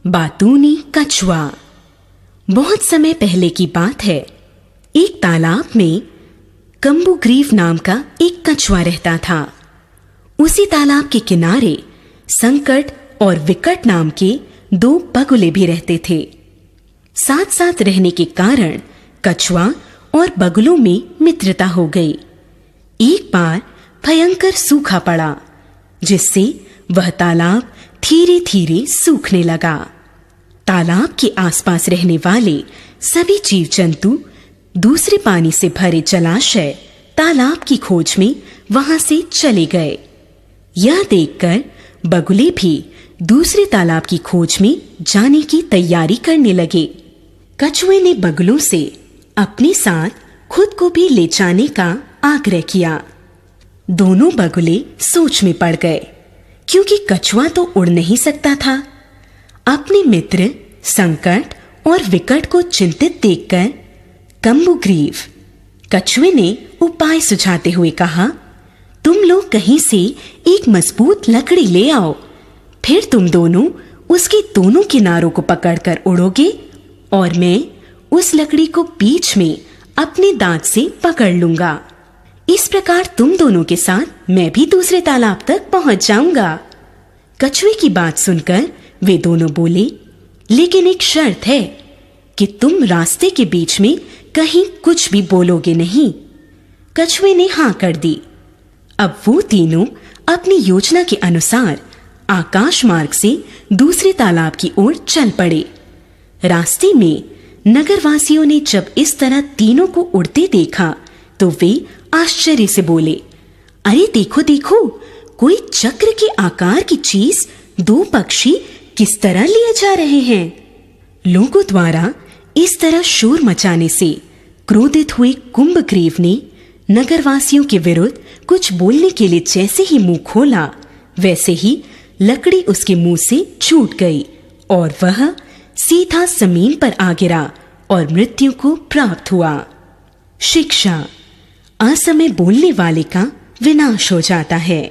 बातूनी कछुआ। बहुत समय पहले की बात है। एक तालाब में कम्बुग्रीव नाम का एक कछुआ रहता था। उसी तालाब के किनारे संकट और विकट नाम के दो बगुले भी रहते थे। साथ साथ रहने के कारण कछुआ और बगुलों में मित्रता हो गई। एक बार भयंकर सूखा पड़ा, जिससे वह तालाब धीरे धीरे सूखने लगा। तालाब के आसपास रहने वाले सभी जीव जंतु दूसरे पानी से भरे जलाशय तालाब की खोज में वहां से चले गए। यह देखकर बगुले भी दूसरे तालाब की खोज में जाने की तैयारी करने लगे। कछुए ने बगुलों से अपने साथ खुद को भी ले जाने का आग्रह किया। दोनों बगुले सोच में पड़ गए, क्योंकि कछुआ तो उड़ नहीं सकता था। अपने मित्र संकट और विकट को चिंतित देखकर कम्बुग्रीव कछुए ने उपाय सुझाते हुए कहा, तुम लोग कहीं से एक मजबूत लकड़ी ले आओ, फिर तुम दोनों उसके दोनों किनारों को पकड़कर उड़ोगे और मैं उस लकड़ी को बीच में अपने दांत से पकड़ लूंगा। इस प्रकार तुम दोनों के साथ मैं भी दूसरे तालाब तक पहुंच जाऊंगा। कछुए की बात सुनकर वे दोनों बोले, लेकिन एक शर्त है कि तुम रास्ते के बीच में कहीं कुछ भी बोलोगे नहीं। कछुए ने हाँ कर दी। अब वो तीनों अपनी योजना के अनुसार आकाश मार्ग से दूसरे तालाब की ओर चल पड़े। रास्ते में नगरवासियों ने जब इस तरह तीनों को उड़ते देखा तो वे आश्चर्य से बोले, अरे देखो देखो, कोई चक्र के आकार की चीज दो पक्षी किस तरह लिए जा रहे हैं। लोगों द्वारा इस तरह शोर मचाने से क्रोधित हुए कुंभग्रीव ने नगरवासियों के विरुद्ध कुछ बोलने के लिए जैसे ही मुंह खोला, वैसे ही लकड़ी उसके मुंह से छूट गई और वह सीधा जमीन पर आ गिरा और मृत्यु को प्राप्त हुआ। शिक्षा: असमय बोलने वाले का विनाश हो जाता है।